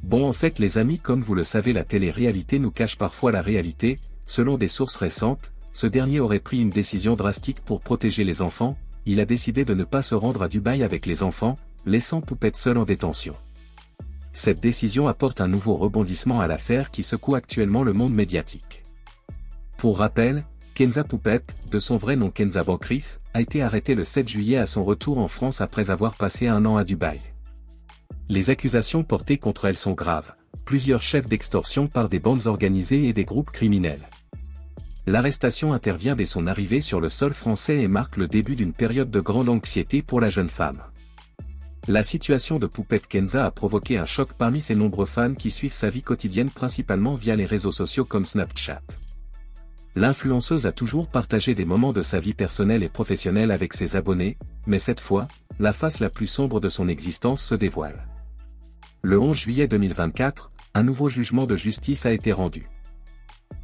Bon, en fait les amis, comme vous le savez, la télé-réalité nous cache parfois la réalité. Selon des sources récentes, ce dernier aurait pris une décision drastique pour protéger les enfants. Il a décidé de ne pas se rendre à Dubaï avec les enfants, laissant Poupette seule en détention. Cette décision apporte un nouveau rebondissement à l'affaire qui secoue actuellement le monde médiatique. Pour rappel, Kenza Poupette, de son vrai nom Kenza Bankrif, a été arrêtée le 7 juillet à son retour en France après avoir passé 1 an à Dubaï. Les accusations portées contre elle sont graves, plusieurs chefs d'extorsion par des bandes organisées et des groupes criminels. L'arrestation intervient dès son arrivée sur le sol français et marque le début d'une période de grande anxiété pour la jeune femme. La situation de Poupette Kenza a provoqué un choc parmi ses nombreux fans qui suivent sa vie quotidienne principalement via les réseaux sociaux comme Snapchat. L'influenceuse a toujours partagé des moments de sa vie personnelle et professionnelle avec ses abonnés, mais cette fois, la face la plus sombre de son existence se dévoile. Le 11 juillet 2024, un nouveau jugement de justice a été rendu.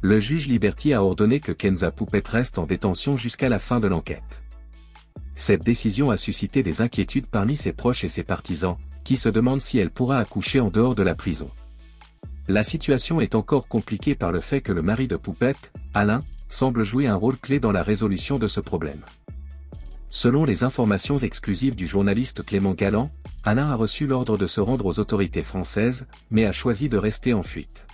Le juge Liberty a ordonné que Kenza Poupette reste en détention jusqu'à la fin de l'enquête. Cette décision a suscité des inquiétudes parmi ses proches et ses partisans, qui se demandent si elle pourra accoucher en dehors de la prison. La situation est encore compliquée par le fait que le mari de Poupette, Alain, semble jouer un rôle clé dans la résolution de ce problème. Selon les informations exclusives du journaliste Clément Galland, Alain a reçu l'ordre de se rendre aux autorités françaises, mais a choisi de rester en fuite.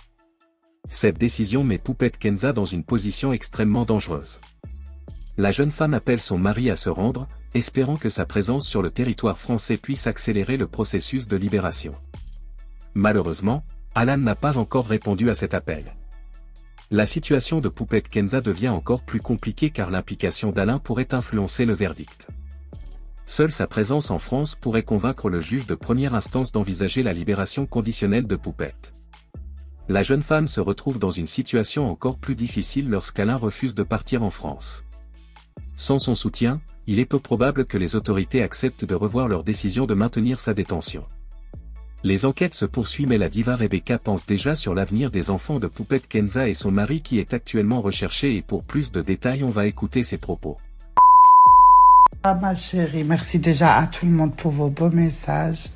Cette décision met Poupette Kenza dans une position extrêmement dangereuse. La jeune femme appelle son mari à se rendre, espérant que sa présence sur le territoire français puisse accélérer le processus de libération. Malheureusement, Alain n'a pas encore répondu à cet appel. La situation de Poupette Kenza devient encore plus compliquée car l'implication d'Alain pourrait influencer le verdict. Seule sa présence en France pourrait convaincre le juge de première instance d'envisager la libération conditionnelle de Poupette. La jeune femme se retrouve dans une situation encore plus difficile lorsqu'Alain refuse de partir en France. Sans son soutien, il est peu probable que les autorités acceptent de revoir leur décision de maintenir sa détention. Les enquêtes se poursuivent mais la diva Rebecca pense déjà sur l'avenir des enfants de Poupette Kenza et son mari qui est actuellement recherché et pour plus de détails on va écouter ses propos. Ah ma chérie, merci déjà à tout le monde pour vos beaux messages.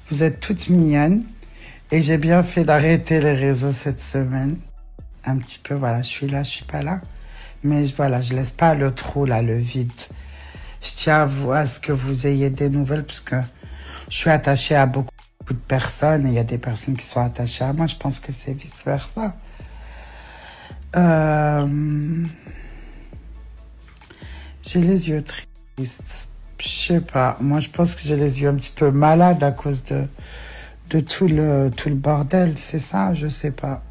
Vous êtes toutes mignonnes et j'ai bien fait d'arrêter les réseaux cette semaine. Un petit peu, voilà, je suis là, je suis pas là. Mais voilà, je laisse pas le trou là, le vide. Je tiens à ce que vous ayez des nouvelles parce que je suis attachée à beaucoup de personnes et il y a des personnes qui sont attachées à moi. Je pense que c'est vice versa. J'ai les yeux tristes. Je sais pas. Moi, je pense que j'ai les yeux un petit peu malades à cause de tout le bordel. C'est ça, je sais pas.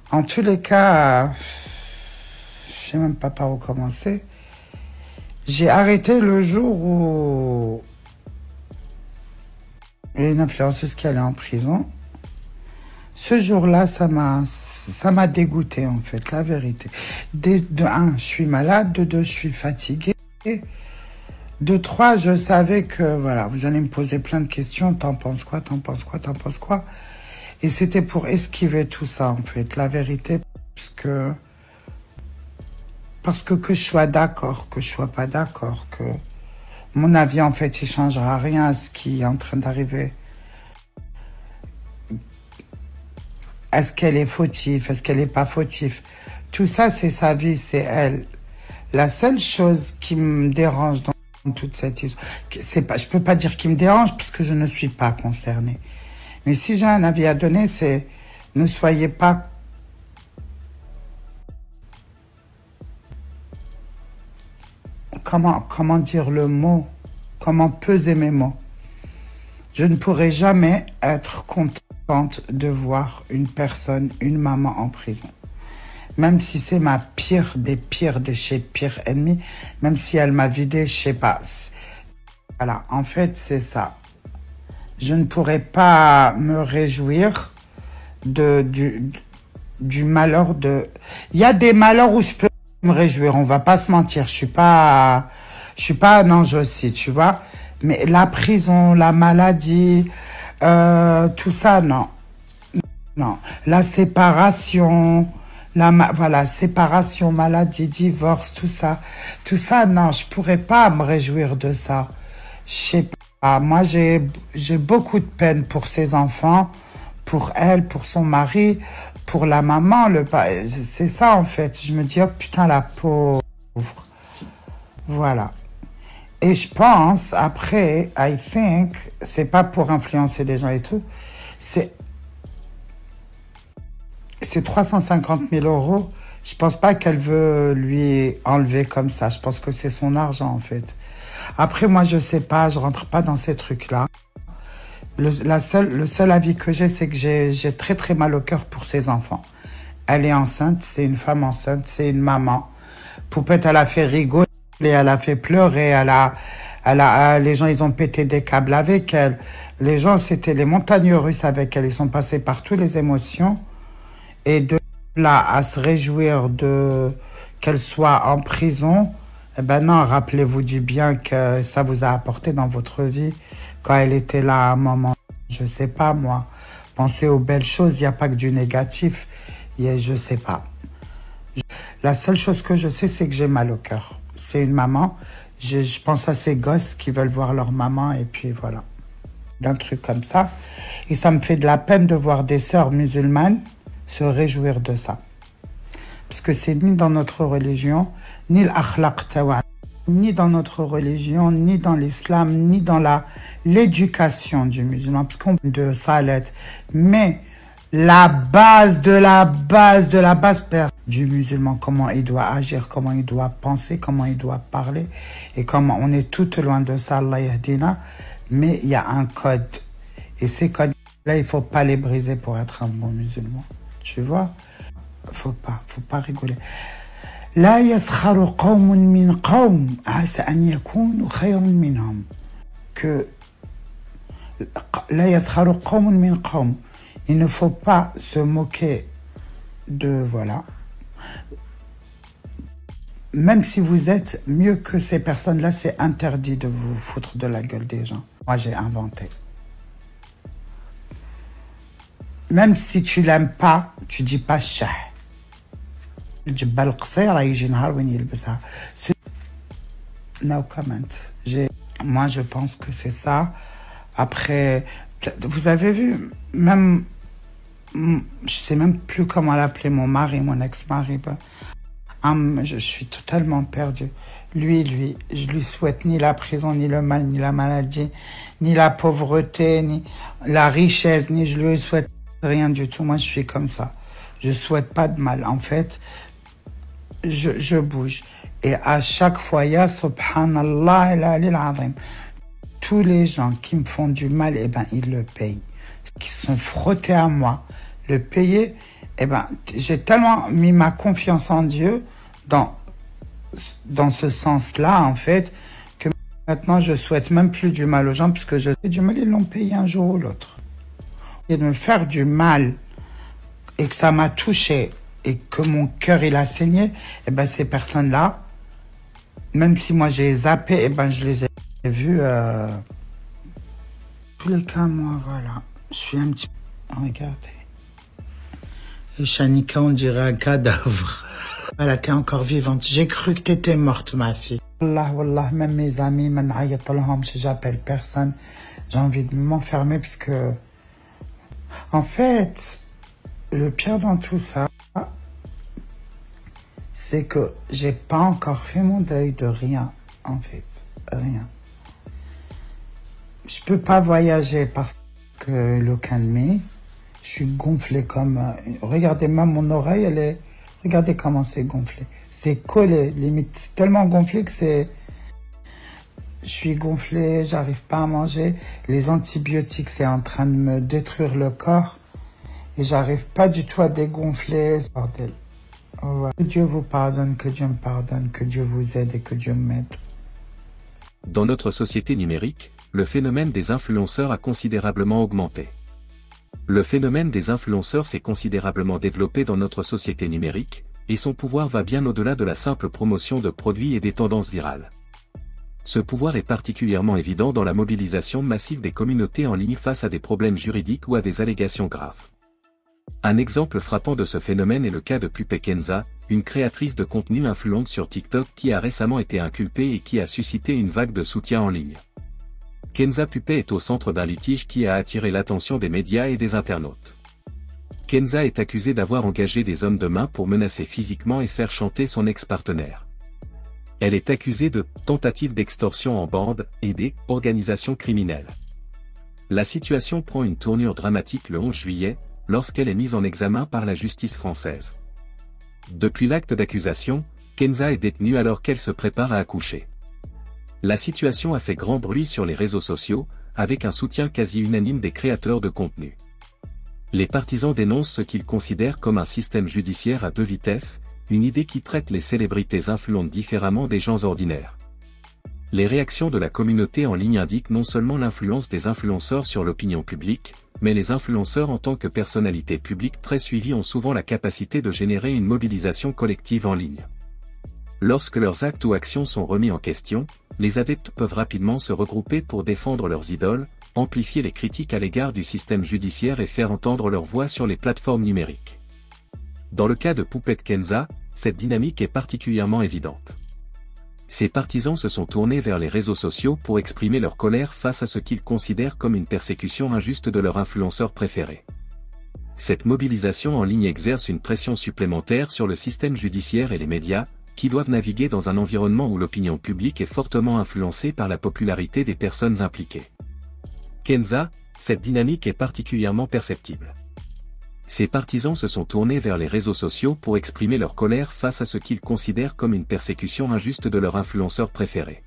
En tous les cas, je sais même pas par où commencer. J'ai arrêté le jour où il y a une influenceuse qui allait en prison. Ce jour-là, ça m'a dégoûté en fait, la vérité. De un, je suis malade. De deux, je suis fatiguée. De trois, je savais que voilà, vous allez me poser plein de questions. T'en penses quoi? T'en penses quoi? T'en penses quoi? Et c'était pour esquiver tout ça, en fait, la vérité, parce que je sois d'accord, que je sois pas d'accord, que mon avis, en fait, il changera rien à ce qui est en train d'arriver. Est-ce qu'elle est fautive? Est-ce qu'elle est pas fautive? Tout ça, c'est sa vie, c'est elle. La seule chose qui me dérange dans toute cette histoire, je peux pas dire qui me dérange, parce que je ne suis pas concernée. Mais si j'ai un avis à donner, c'est ne soyez pas comment dire le mot, comment peser mes mots. Je ne pourrai jamais être contente de voir une personne, une maman en prison. Même si c'est ma pire des chez pire ennemis, même si elle m'a vidé, je sais pas. Voilà, en fait, c'est ça. Je ne pourrais pas me réjouir du malheur de... Il y a des malheurs où je peux me réjouir, on va pas se mentir. Je suis pas un ange aussi, tu vois. Mais la prison, la maladie, tout ça, non. Non. La séparation, voilà, séparation, maladie, divorce, tout ça, non, je pourrais pas me réjouir de ça. Je sais Moi, j'ai beaucoup de peine pour ses enfants, pour elle, pour son mari, pour la maman. C'est ça, en fait. Je me dis, oh putain, la pauvre. Voilà. Et je pense, après, I think, c'est pas pour influencer les gens et tout, c'est 350 000 €. Je pense pas qu'elle veut lui enlever comme ça. Je pense que c'est son argent, en fait. Après, moi, je sais pas, je rentre pas dans ces trucs-là. Le seul avis que j'ai, c'est que j'ai très très mal au cœur pour ses enfants. Elle est enceinte, c'est une femme enceinte, c'est une maman. Poupette, elle a fait rigoler, elle a fait pleurer, les gens, ils ont pété des câbles avec elle. Les gens, c'était les montagnes russes avec elle. Ils sont passés par toutes les émotions. Et de là à se réjouir qu'elle soit en prison, eh ben non, rappelez-vous du bien que ça vous a apporté dans votre vie quand elle était là à un moment. Je sais pas, moi. Pensez aux belles choses, il n'y a pas que du négatif. Je sais pas. La seule chose que je sais, c'est que j'ai mal au cœur. C'est une maman. Je pense à ces gosses qui veulent voir leur maman et puis voilà. D'un truc comme ça. Et ça me fait de la peine de voir des sœurs musulmanes se réjouir de ça. Parce que c'est ni dans notre religion, ni l'akhlaq tawa, ni dans notre religion, ni dans l'islam, ni dans l'éducation du musulman. Parce qu'on parle de salat. Mais la base de la base de la base du musulman, comment il doit agir, comment il doit penser, comment il doit parler, et comment on est tout loin de ça, Allah yahdina, mais il y a un code. Et ces codes-là, il ne faut pas les briser pour être un bon musulman. Tu vois? Faut pas rigoler. La yaskharu qawmun min qawm asa an yakunu khayran minhum. Que la yaskharu qawmun min qawm. Il ne faut pas se moquer de, voilà. Même si vous êtes mieux que ces personnes-là, c'est interdit de vous foutre de la gueule des gens. Moi, j'ai inventé. Même si tu l'aimes pas, tu dis pas shah. No comment. Moi, je pense que c'est ça. Après, vous avez vu, même, je sais même plus comment l'appeler, mon mari, mon ex-mari. Je suis totalement perdue. Lui, je lui souhaite ni la prison, ni le mal, ni la maladie, ni la pauvreté, ni la richesse, ni je lui souhaite rien du tout. Moi, je suis comme ça. Je souhaite pas de mal. En fait, je bouge. Et à chaque fois, ya subhanallah el azim. Tous les gens qui me font du mal, eh ben, ils le payent. Qui sont frottés à moi, le payer, eh ben, j'ai tellement mis ma confiance en Dieu dans ce sens-là, en fait, que maintenant, je souhaite même plus du mal aux gens, puisque je sais du mal, ils l'ont payé un jour ou l'autre. Et de me faire du mal, et que ça m'a touché, et que mon cœur, il a saigné, eh ben, ces personnes-là, même si moi, j'ai zappé, eh ben, je les ai vus, tous les cas, moi, voilà, je suis un petit peu, regardez. Et Shanika, on dirait un cadavre. Elle était encore vivante. J'ai cru que tu étais morte, ma fille. Wallah, même mes amis, j'appelle personne. J'ai envie de m'enfermer parce que... En fait, le pire dans tout ça, c'est que j'ai pas encore fait mon deuil de rien, en fait. Rien. Je peux pas voyager parce que le calme. Je suis gonflé comme... regardez, même mon oreille, elle est... Regardez comment c'est gonflé. C'est collé, limite. C'est tellement gonflé que c'est... Je suis gonflé, j'arrive pas à manger. Les antibiotiques, c'est en train de me détruire le corps. Et j'arrive pas du tout à dégonfler. Bordel. Ouais. Que Dieu vous pardonne, que Dieu me pardonne, que Dieu vous aide et que Dieu m'aide. Dans notre société numérique, le phénomène des influenceurs a considérablement augmenté. Le phénomène des influenceurs s'est considérablement développé dans notre société numérique, et son pouvoir va bien au-delà de la simple promotion de produits et des tendances virales. Ce pouvoir est particulièrement évident dans la mobilisation massive des communautés en ligne face à des problèmes juridiques ou à des allégations graves. Un exemple frappant de ce phénomène est le cas de Pupe Kenza, une créatrice de contenu influente sur TikTok qui a récemment été inculpée et qui a suscité une vague de soutien en ligne. Kenza Puppet est au centre d'un litige qui a attiré l'attention des médias et des internautes. Kenza est accusée d'avoir engagé des hommes de main pour menacer physiquement et faire chanter son ex-partenaire. Elle est accusée de tentative d'extorsion en bande et d'organisation criminelle. La situation prend une tournure dramatique le 11 juillet, lorsqu'elle est mise en examen par la justice française. Depuis l'acte d'accusation, Kenza est détenue alors qu'elle se prépare à accoucher. La situation a fait grand bruit sur les réseaux sociaux, avec un soutien quasi unanime des créateurs de contenu. Les partisans dénoncent ce qu'ils considèrent comme un système judiciaire à deux vitesses, une idée qui traite les célébrités influentes différemment des gens ordinaires. Les réactions de la communauté en ligne indiquent non seulement l'influence des influenceurs sur l'opinion publique, mais les influenceurs en tant que personnalités publiques très suivies ont souvent la capacité de générer une mobilisation collective en ligne. Lorsque leurs actes ou actions sont remis en question, les adeptes peuvent rapidement se regrouper pour défendre leurs idoles, amplifier les critiques à l'égard du système judiciaire et faire entendre leur voix sur les plateformes numériques. Dans le cas de Puppet Kenza, cette dynamique est particulièrement évidente. Ses partisans se sont tournés vers les réseaux sociaux pour exprimer leur colère face à ce qu'ils considèrent comme une persécution injuste de leur influenceur préféré. Cette mobilisation en ligne exerce une pression supplémentaire sur le système judiciaire et les médias, qui doivent naviguer dans un environnement où l'opinion publique est fortement influencée par la popularité des personnes impliquées. Kenza, cette dynamique est particulièrement perceptible. Ses partisans se sont tournés vers les réseaux sociaux pour exprimer leur colère face à ce qu'ils considèrent comme une persécution injuste de leur influenceur préféré.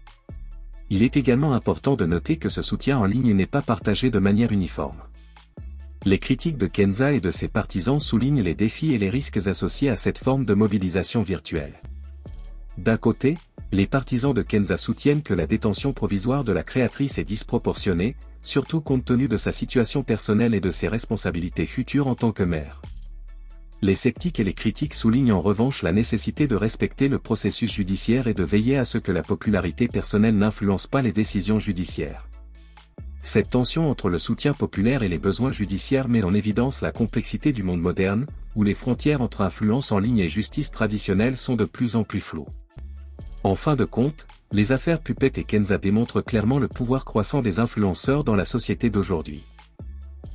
Il est également important de noter que ce soutien en ligne n'est pas partagé de manière uniforme. Les critiques de Kenza et de ses partisans soulignent les défis et les risques associés à cette forme de mobilisation virtuelle. D'un côté, les partisans de Kenza soutiennent que la détention provisoire de la créatrice est disproportionnée, surtout compte tenu de sa situation personnelle et de ses responsabilités futures en tant que mère. Les sceptiques et les critiques soulignent en revanche la nécessité de respecter le processus judiciaire et de veiller à ce que la popularité personnelle n'influence pas les décisions judiciaires. Cette tension entre le soutien populaire et les besoins judiciaires met en évidence la complexité du monde moderne, où les frontières entre influence en ligne et justice traditionnelle sont de plus en plus floues. En fin de compte, les affaires Puppet et Kenza démontrent clairement le pouvoir croissant des influenceurs dans la société d'aujourd'hui.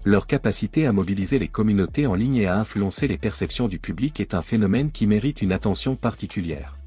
Leur capacité à mobiliser les communautés en ligne et à influencer les perceptions du public est un phénomène qui mérite une attention particulière.